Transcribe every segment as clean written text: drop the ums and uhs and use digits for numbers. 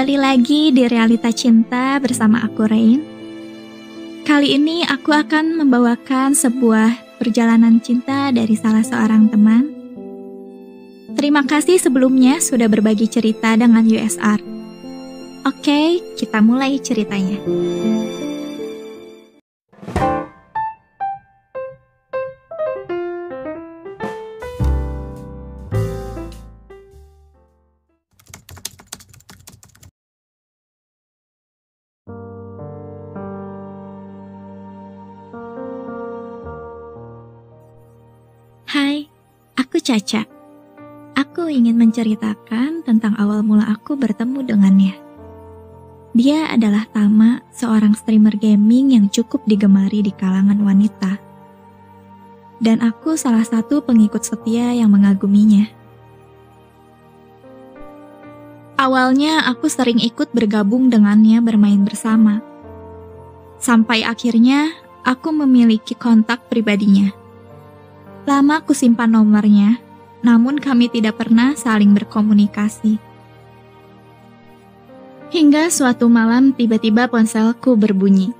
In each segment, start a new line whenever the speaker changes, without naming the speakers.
Kembali lagi di Realita Cinta bersama aku Rain. Kali ini aku akan membawakan sebuah perjalanan cinta dari salah seorang teman. Terima kasih sebelumnya sudah berbagi cerita dengan USR. Oke, kita mulai ceritanya. Hai, aku Caca. Aku ingin menceritakan tentang awal mula aku bertemu dengannya. Dia adalah Tama, seorang streamer gaming yang cukup digemari di kalangan wanita. Dan aku salah satu pengikut setia yang mengaguminya. Awalnya aku sering ikut bergabung dengannya bermain bersama. Sampai akhirnya aku memiliki kontak pribadinya. Lama aku simpan nomornya, namun kami tidak pernah saling berkomunikasi. Hingga suatu malam tiba-tiba ponselku berbunyi.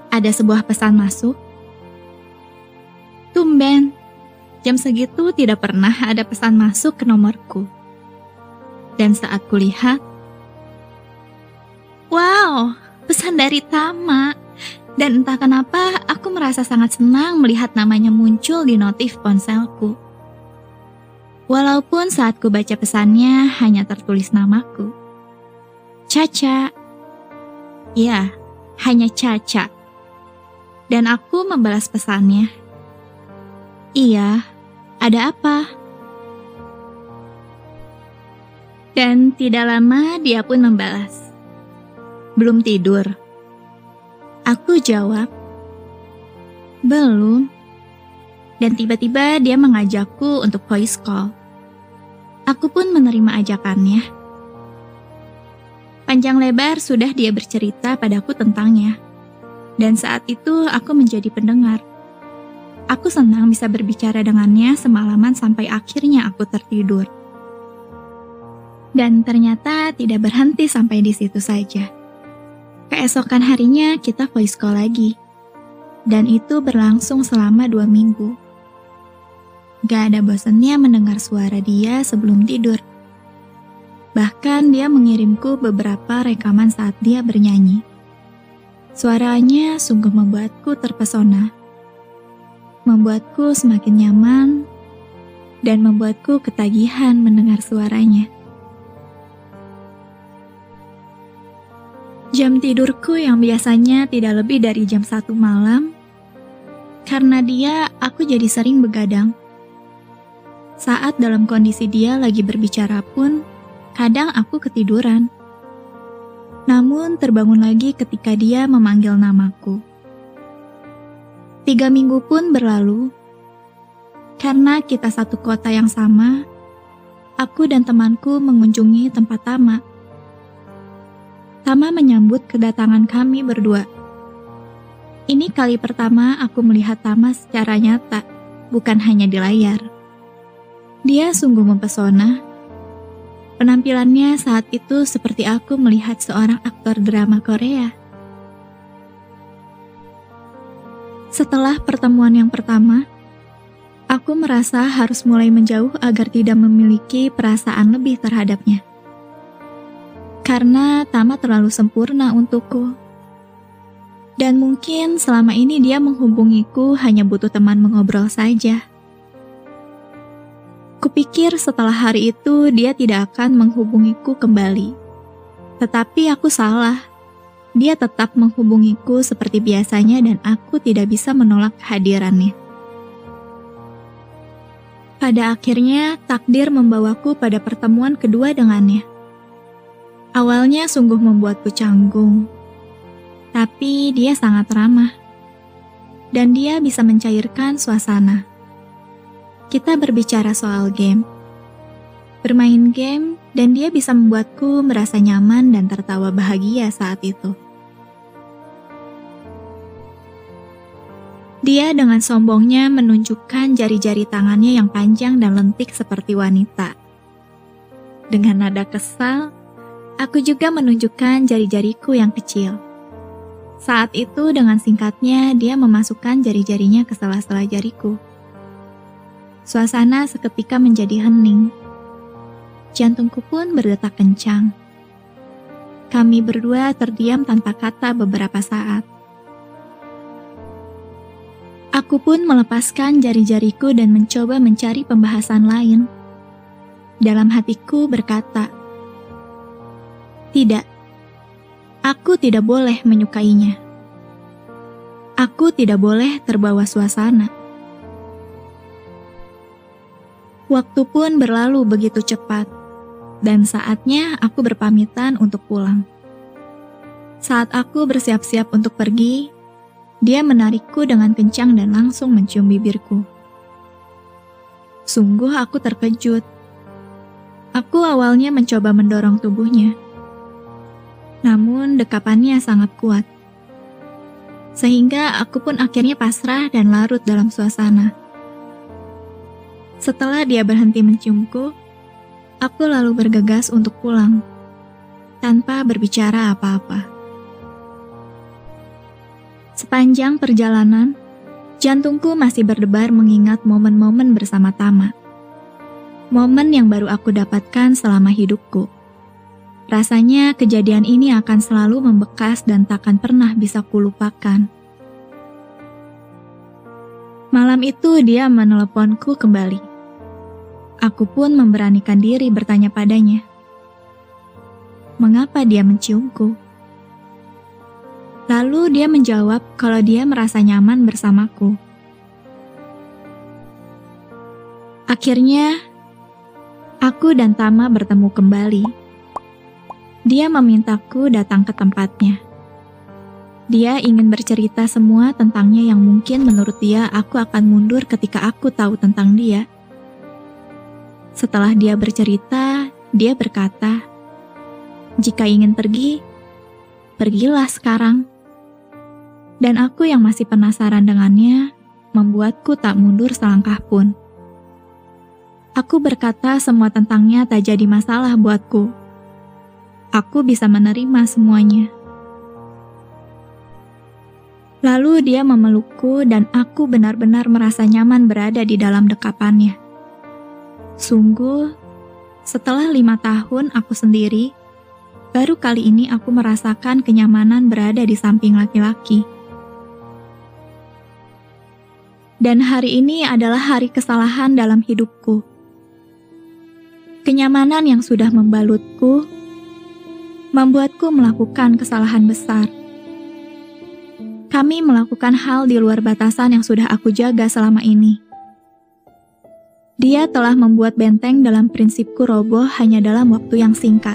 Ada sebuah pesan masuk. Tumben, jam segitu tidak pernah ada pesan masuk ke nomorku. Dan saat kulihat, wow, pesan dari Tama. Dan entah kenapa aku merasa sangat senang melihat namanya muncul di notif ponselku. Walaupun saat ku baca pesannya hanya tertulis namaku. Caca. Ya, hanya Caca. Dan aku membalas pesannya. Iya, ada apa? Dan tidak lama dia pun membalas. Belum tidur. Aku jawab, belum. Dan tiba-tiba dia mengajakku untuk voice call. Aku pun menerima ajakannya. Panjang lebar sudah dia bercerita padaku tentangnya. Dan saat itu aku menjadi pendengar. Aku senang bisa berbicara dengannya semalaman sampai akhirnya aku tertidur. Dan ternyata tidak berhenti sampai di situ saja. Keesokan harinya kita voice call lagi. Dan itu berlangsung selama 2 minggu. Gak ada bosannya mendengar suara dia sebelum tidur. Bahkan dia mengirimku beberapa rekaman saat dia bernyanyi. Suaranya sungguh membuatku terpesona. Membuatku semakin nyaman. Dan membuatku ketagihan mendengar suaranya. Jam tidurku yang biasanya tidak lebih dari jam 1 malam, karena dia aku jadi sering begadang. Saat dalam kondisi dia lagi berbicara pun, kadang aku ketiduran. Namun terbangun lagi ketika dia memanggil namaku. 3 minggu pun berlalu, karena kita satu kota yang sama, aku dan temanku mengunjungi tempat Tama. Tama menyambut kedatangan kami berdua. Ini kali pertama aku melihat Tama secara nyata, bukan hanya di layar. Dia sungguh mempesona. Penampilannya saat itu seperti aku melihat seorang aktor drama Korea. Setelah pertemuan yang pertama, aku merasa harus mulai menjauh agar tidak memiliki perasaan lebih terhadapnya. Karena Tama terlalu sempurna untukku. Dan mungkin selama ini dia menghubungiku hanya butuh teman mengobrol saja. Kupikir setelah hari itu dia tidak akan menghubungiku kembali. Tetapi aku salah. Dia tetap menghubungiku seperti biasanya dan aku tidak bisa menolak kehadirannya. Pada akhirnya takdir membawaku pada pertemuan kedua dengannya. Awalnya sungguh membuatku canggung, tapi dia sangat ramah, dan dia bisa mencairkan suasana. Kita berbicara soal game, bermain game, dan dia bisa membuatku merasa nyaman dan tertawa bahagia saat itu. Dia dengan sombongnya menunjukkan jari-jari tangannya yang panjang dan lentik seperti wanita. Dengan nada kesal, Aku juga menunjukkan jari-jariku yang kecil. Saat itu dengan singkatnya dia memasukkan jari-jarinya ke sela-sela jariku. Suasana seketika menjadi hening. Jantungku pun berdetak kencang. Kami berdua terdiam tanpa kata beberapa saat. Aku pun melepaskan jari-jariku dan mencoba mencari pembahasan lain. Dalam hatiku berkata, "Tidak, aku tidak boleh menyukainya. Aku tidak boleh terbawa suasana." Waktu pun berlalu begitu cepat, dan saatnya aku berpamitan untuk pulang. Saat aku bersiap-siap untuk pergi, dia menarikku dengan kencang dan langsung mencium bibirku. Sungguh aku terkejut. Aku awalnya mencoba mendorong tubuhnya. Namun dekapannya sangat kuat. Sehingga aku pun akhirnya pasrah dan larut dalam suasana. Setelah dia berhenti menciumku, aku lalu bergegas untuk pulang, tanpa berbicara apa-apa. Sepanjang perjalanan, jantungku masih berdebar mengingat momen-momen bersama Tama. Momen yang baru aku dapatkan selama hidupku. Rasanya kejadian ini akan selalu membekas dan takkan pernah bisa kulupakan. Malam itu dia meneleponku kembali. Aku pun memberanikan diri bertanya padanya. Mengapa dia menciumku? Lalu dia menjawab kalau dia merasa nyaman bersamaku. Akhirnya, aku dan Tama bertemu kembali. Dia memintaku datang ke tempatnya. Dia ingin bercerita semua tentangnya yang mungkin menurut dia aku akan mundur ketika aku tahu tentang dia. Setelah dia bercerita, dia berkata, "Jika ingin pergi, pergilah sekarang." Dan aku yang masih penasaran dengannya, membuatku tak mundur selangkah pun. Aku berkata semua tentangnya tak jadi masalah buatku. Aku bisa menerima semuanya. Lalu dia memelukku dan aku benar-benar merasa nyaman berada di dalam dekapannya. Sungguh, setelah 5 tahun aku sendiri, baru kali ini aku merasakan kenyamanan berada di samping laki-laki. Dan hari ini adalah hari kesalahan dalam hidupku. Kenyamanan yang sudah membalutku, membuatku melakukan kesalahan besar. Kami melakukan hal di luar batasan yang sudah aku jaga selama ini. Dia telah membuat benteng dalam prinsipku roboh hanya dalam waktu yang singkat.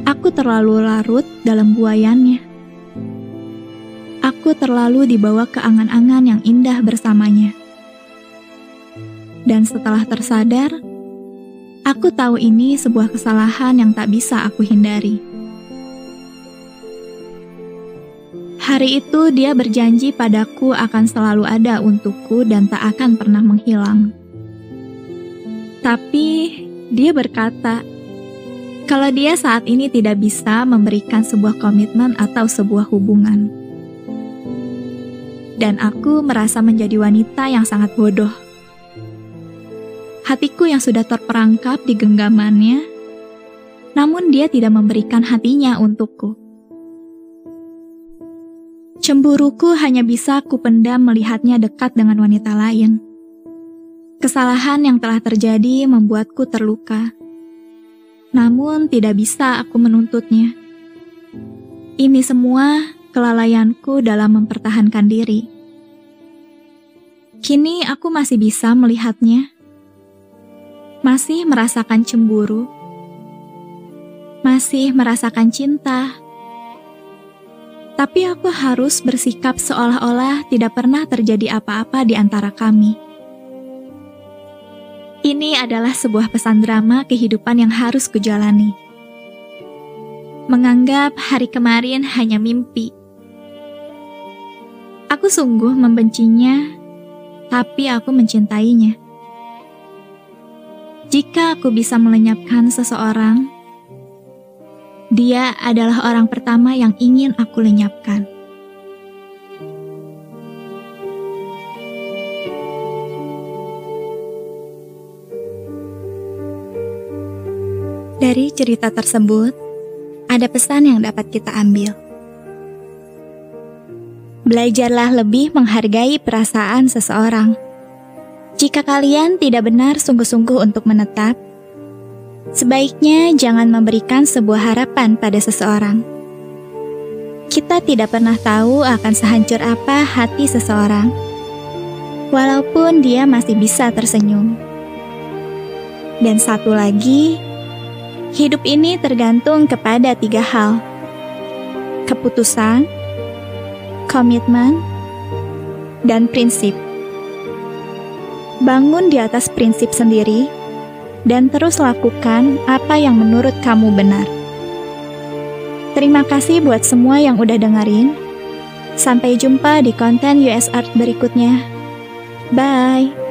Aku terlalu larut dalam buayannya. Aku terlalu dibawa ke angan-angan yang indah bersamanya. Dan setelah tersadar, aku tahu ini sebuah kesalahan yang tak bisa aku hindari. Hari itu dia berjanji padaku akan selalu ada untukku dan tak akan pernah menghilang. Tapi dia berkata, kalau dia saat ini tidak bisa memberikan sebuah komitmen atau sebuah hubungan. Dan aku merasa menjadi wanita yang sangat bodoh. Hatiku yang sudah terperangkap di genggamannya, namun dia tidak memberikan hatinya untukku. Cemburuku hanya bisa kupendam melihatnya dekat dengan wanita lain. Kesalahan yang telah terjadi membuatku terluka. Namun tidak bisa aku menuntutnya. Ini semua kelalaianku dalam mempertahankan diri. Kini aku masih bisa melihatnya. Masih merasakan cemburu. Masih merasakan cinta. Tapi aku harus bersikap seolah-olah tidak pernah terjadi apa-apa di antara kami. Ini adalah sebuah pesan drama kehidupan yang harus kujalani. Menganggap hari kemarin hanya mimpi. Aku sungguh membencinya, tapi aku mencintainya. Jika aku bisa melenyapkan seseorang, Dia adalah orang pertama yang ingin aku lenyapkan. Dari cerita tersebut, ada pesan yang dapat kita ambil. Belajarlah lebih menghargai perasaan seseorang. Jika kalian tidak benar sungguh-sungguh untuk menetap, sebaiknya jangan memberikan sebuah harapan pada seseorang. Kita tidak pernah tahu akan sehancur apa hati seseorang, walaupun dia masih bisa tersenyum. Dan satu lagi, hidup ini tergantung kepada 3 hal: keputusan, komitmen, dan prinsip. Bangun di atas prinsip sendiri, dan terus lakukan apa yang menurut kamu benar. Terima kasih buat semua yang udah dengerin. Sampai jumpa di konten US Art berikutnya. Bye!